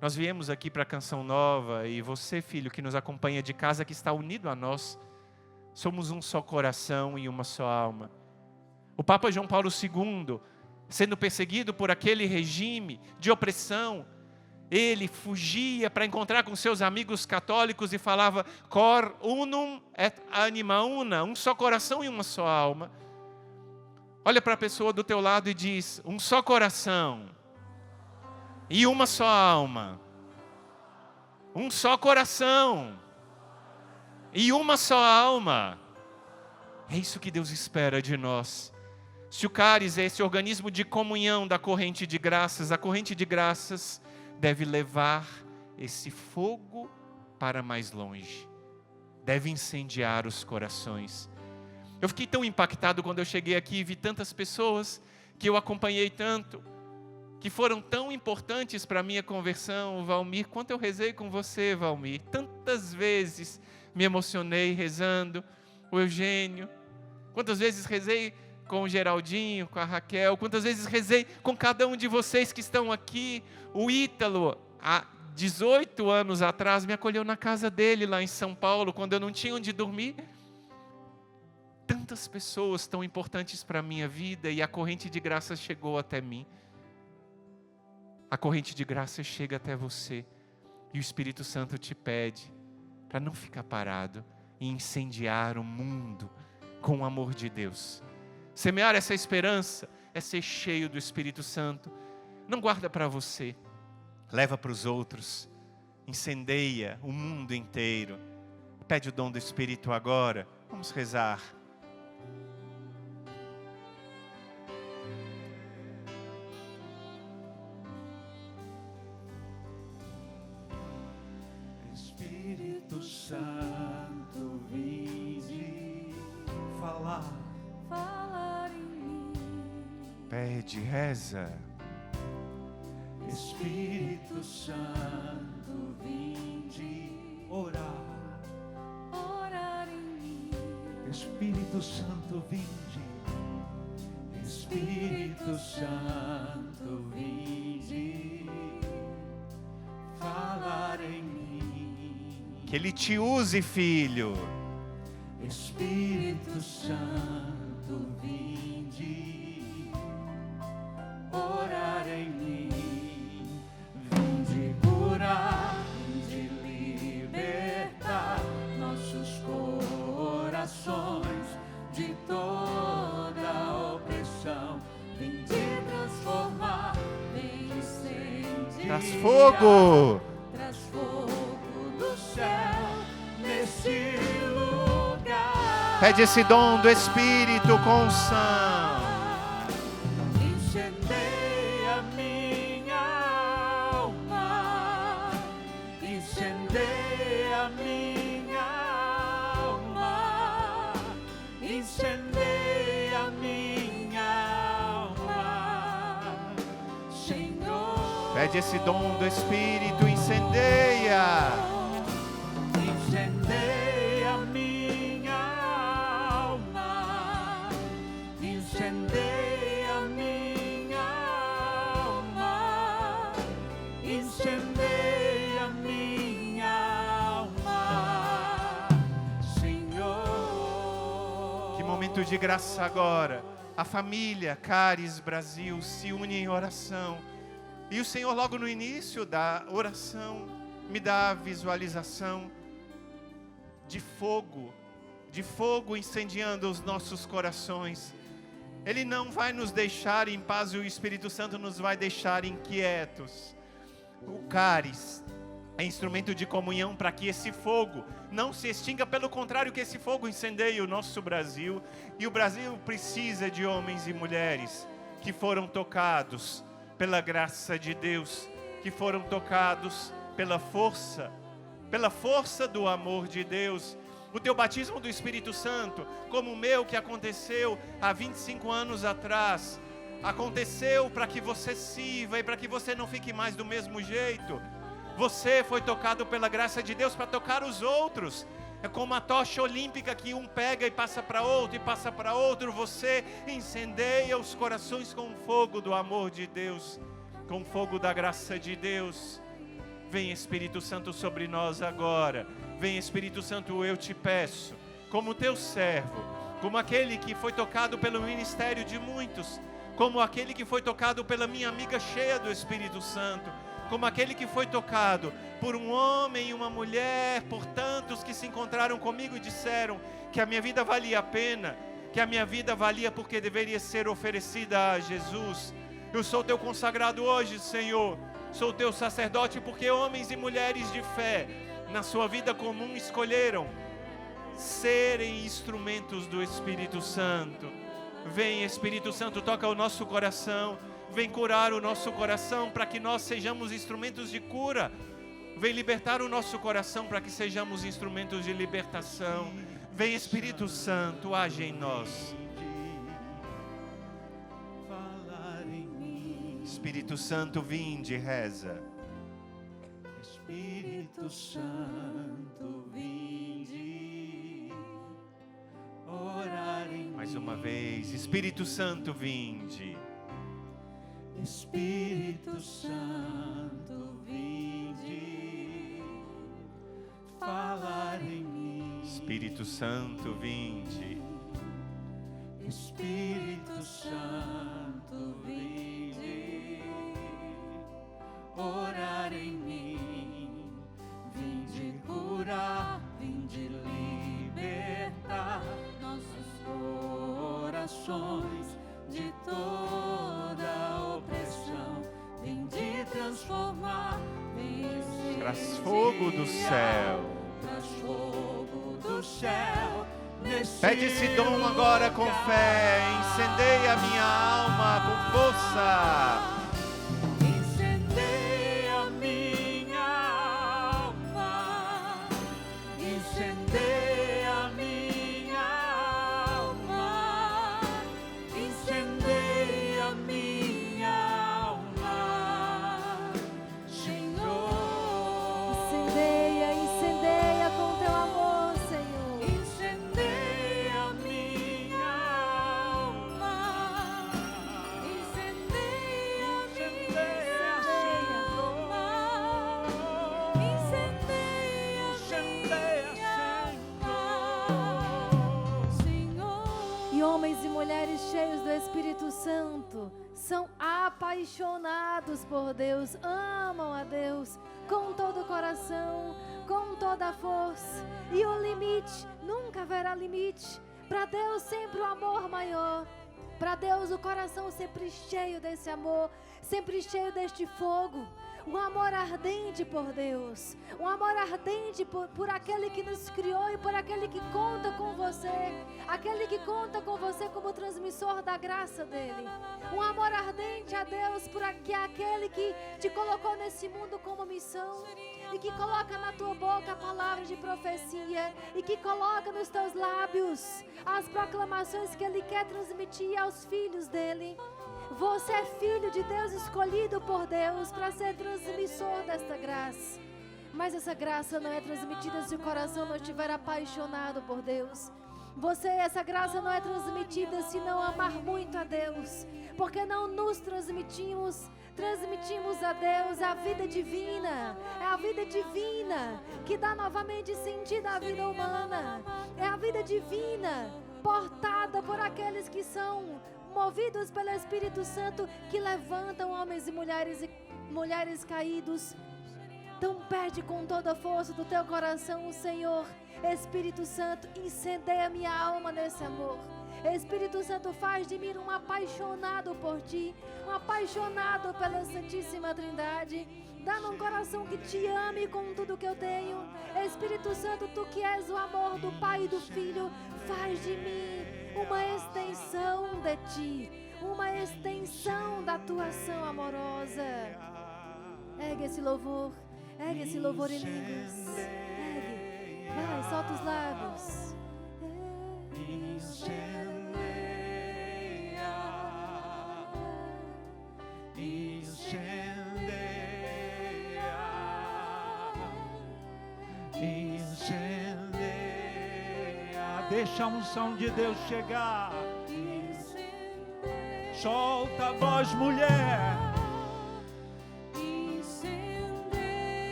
Nós viemos aqui para a Canção Nova e você, filho, que nos acompanha de casa, que está unido a nós, somos um só coração e uma só alma. O Papa João Paulo II, sendo perseguido por aquele regime de opressão, ele fugia para encontrar com seus amigos católicos e falava: cor unum et anima una, um só coração e uma só alma. Olha para a pessoa do teu lado e diz: um só coração e uma só alma. Um só coração e uma só alma. É isso que Deus espera de nós. Se o cálice é esse organismo de comunhão da corrente de graças, a corrente de graças deve levar esse fogo para mais longe. Deve incendiar os corações. Eu fiquei tão impactado quando eu cheguei aqui e vi tantas pessoas que eu acompanhei tanto, que foram tão importantes para a minha conversão. Valmir, quanto eu rezei com você, Valmir. Tantas vezes me emocionei rezando. O Eugênio. Quantas vezes rezei com o Geraldinho, com a Raquel. Quantas vezes rezei com cada um de vocês que estão aqui. O Ítalo, há 18 anos atrás, me acolheu na casa dele lá em São Paulo, quando eu não tinha onde dormir. Tantas pessoas tão importantes para a minha vida e a corrente de graça chegou até mim. A corrente de graça chega até você e o Espírito Santo te pede para não ficar parado e incendiar o mundo com o amor de Deus. Semear essa esperança é ser cheio do Espírito Santo. Não guarda para você, leva para os outros, incendeia o mundo inteiro. Pede o dom do Espírito agora. Vamos rezar. Espírito Santo, vinde falar em mim. Pede, reza. Espírito Santo, vinde orar em mim. Espírito Santo, vinde. Espírito Santo, vinde falar em mim. Que Ele te use, filho. Espírito Santo, vinde orar em mim. Vinde curar, vinde libertar nossos corações de toda opressão. Vinde transformar, vem incendiar. Traz fogo. Traz fogo do céu nesse lugar. Pede esse dom do Espírito com unção. Incendeia minha alma. Incendeia minha alma. Incendeia minha alma. Senhor. Pede esse dom do Espírito, incendeia. Incendeia minha alma. Incendeia minha alma. Incendeia minha alma. Senhor. Que momento de graça agora. A família Cálice Brasil se une em oração. E o Senhor, logo no início da oração, me dá a visualização de fogo incendiando os nossos corações. Ele não vai nos deixar em paz e o Espírito Santo nos vai deixar inquietos. O cálice é instrumento de comunhão para que esse fogo não se extinga, pelo contrário, que esse fogo incendeie o nosso Brasil. E o Brasil precisa de homens e mulheres que foram tocados pela graça de Deus, que foram tocados pela força do amor de Deus. O teu batismo do Espírito Santo, como o meu que aconteceu há 25 anos atrás, aconteceu para que você sirva e para que você não fique mais do mesmo jeito. Você foi tocado pela graça de Deus para tocar os outros. É como a tocha olímpica que um pega e passa para outro e passa para outro. Você incendeia os corações com o fogo do amor de Deus, com o fogo da graça de Deus. Vem Espírito Santo sobre nós agora. Vem Espírito Santo, eu te peço, como teu servo, como aquele que foi tocado pelo ministério de muitos, como aquele que foi tocado pela minha amiga cheia do Espírito Santo, como aquele que foi tocado por um homem e uma mulher, por tantos que se encontraram comigo e disseram que a minha vida valia a pena. que a minha vida valia porque deveria ser oferecida a Jesus. Eu sou teu consagrado hoje, Senhor. Sou teu sacerdote porque homens e mulheres de fé, na sua vida comum, escolheram serem instrumentos do Espírito Santo. Vem, Espírito Santo, toca o nosso coração. Vem curar o nosso coração para que nós sejamos instrumentos de cura. Vem libertar o nosso coração para que sejamos instrumentos de libertação. Vem, Espírito Santo, age em nós. Espírito Santo, vinde, reza. Espírito Santo, vinde, orar em mim. Mais uma vez, Espírito Santo, vinde. Espírito Santo, vinde, falar em mim. Espírito Santo, vinde. Espírito Santo, vinde, orar em mim. Vinde curar, vinde libertar nossos corações de toda opressão. Vinde transformar, vinde Traz fogo do céu. traz fogo do céu. Pede esse dom agora com fé. Incendeia a minha alma com força. Incendeia minha alma, incendeia minha alma, incendeia minha alma, Senhor. Incendeia, incendeia com teu amor, Senhor. Incendeia minha alma, incendeia minha alma, incendeia Senhor. E homens e mulheres cheios do Espírito Santo são apaixonados por Deus, amam a Deus com todo o coração, com toda a força. E o limite, nunca haverá limite. Para Deus sempre o amor maior. Para Deus o coração sempre cheio desse amor, sempre cheio deste fogo. Um amor ardente por Deus, um amor ardente por aquele que nos criou e por aquele que conta com você, aquele que conta com você como transmissor da graça dele. Um amor ardente a Deus por aquele que te colocou nesse mundo como missão e que coloca na tua boca a palavra de profecia e que coloca nos teus lábios as proclamações que ele quer transmitir aos filhos dele. Você é filho de Deus, escolhido por Deus para ser transmissor desta graça. Mas essa graça não é transmitida se o coração não estiver apaixonado por Deus. Essa graça não é transmitida se não amar muito a Deus. Porque não nos transmitimos a Deus a vida divina. É a vida divina que dá novamente sentido à vida humana. É a vida divina portada por aqueles que são movidos pelo Espírito Santo, que levantam homens e mulheres caídos. Então pede com toda a força do teu coração o Senhor. Espírito Santo, incendeia minha alma nesse amor. Espírito Santo, faz de mim um apaixonado por Ti, um apaixonado pela Santíssima Trindade. Dá-me um coração que Te ame com tudo que eu tenho. Espírito Santo, Tu que és o amor do Pai e do Filho, faz de mim uma extensão de Ti, uma extensão da Tua ação amorosa. Ergue esse louvor em línguas. Ergue, vai, solta os lábios. Incendeia, deixa a unção de Deus chegar. Solta a voz, mulher.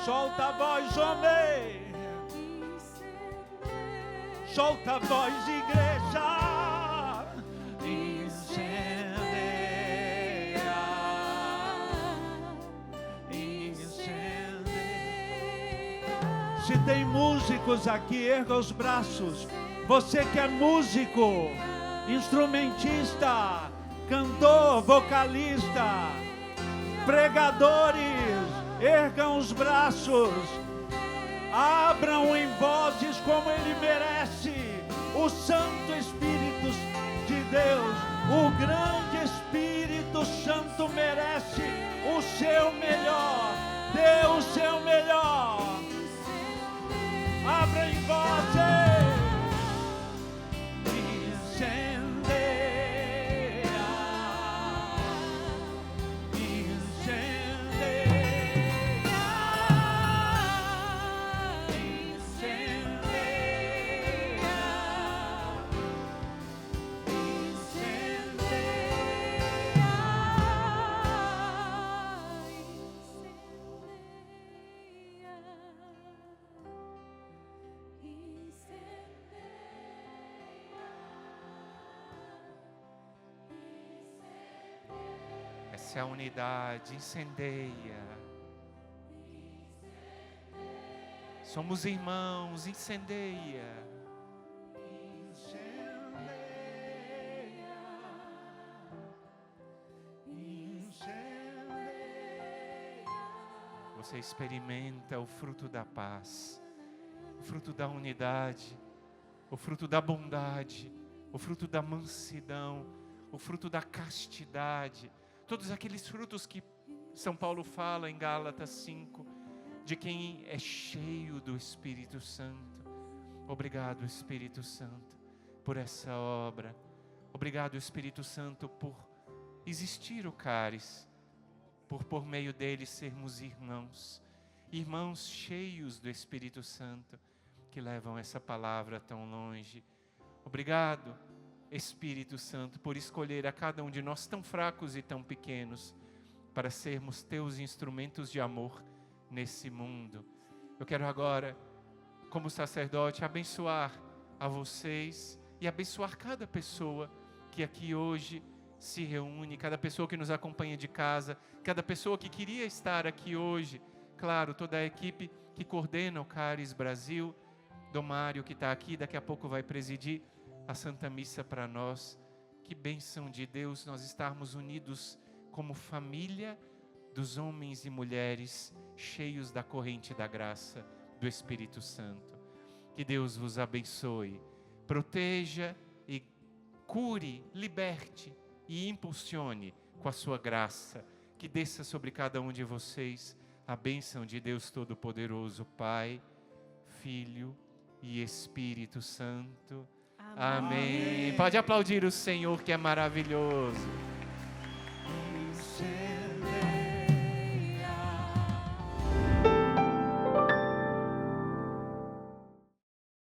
Solta a voz, homem. Solta a voz, igreja. Se tem músicos aqui, erga os braços. Você que é músico, instrumentista, cantor, vocalista, pregadores, ergam os braços, abram em vozes como Ele merece. O Santo Espírito de Deus, o grande Espírito Santo merece o seu melhor. Dê o seu melhor. Abra em vozes. Essa é a unidade, incendeia. Somos irmãos, incendeia. Você experimenta o fruto da paz, o fruto da unidade, o fruto da bondade, o fruto da mansidão, o fruto da castidade. Todos aqueles frutos que São Paulo fala em Gálatas 5, de quem é cheio do Espírito Santo. Obrigado, Espírito Santo, por essa obra. Obrigado, Espírito Santo, por existir o cálice, por meio dele sermos irmãos, irmãos cheios do Espírito Santo, que levam essa palavra tão longe. Obrigado, Espírito Santo, por escolher a cada um de nós tão fracos e tão pequenos, para sermos teus instrumentos de amor nesse mundo. Eu quero agora, como sacerdote, abençoar a vocês e abençoar cada pessoa que aqui hoje se reúne, cada pessoa que nos acompanha de casa, cada pessoa que queria estar aqui hoje. Claro, toda a equipe que coordena o Caris Brasil, Dom Mário que está aqui, daqui a pouco vai presidir a Santa Missa para nós. Que bênção de Deus nós estarmos unidos como família dos homens e mulheres cheios da corrente da graça do Espírito Santo. Que Deus vos abençoe, proteja e cure, liberte e impulsione com a sua graça. Que desça sobre cada um de vocês a bênção de Deus Todo-Poderoso, Pai, Filho e Espírito Santo. Amém. Pode aplaudir o Senhor, que é maravilhoso.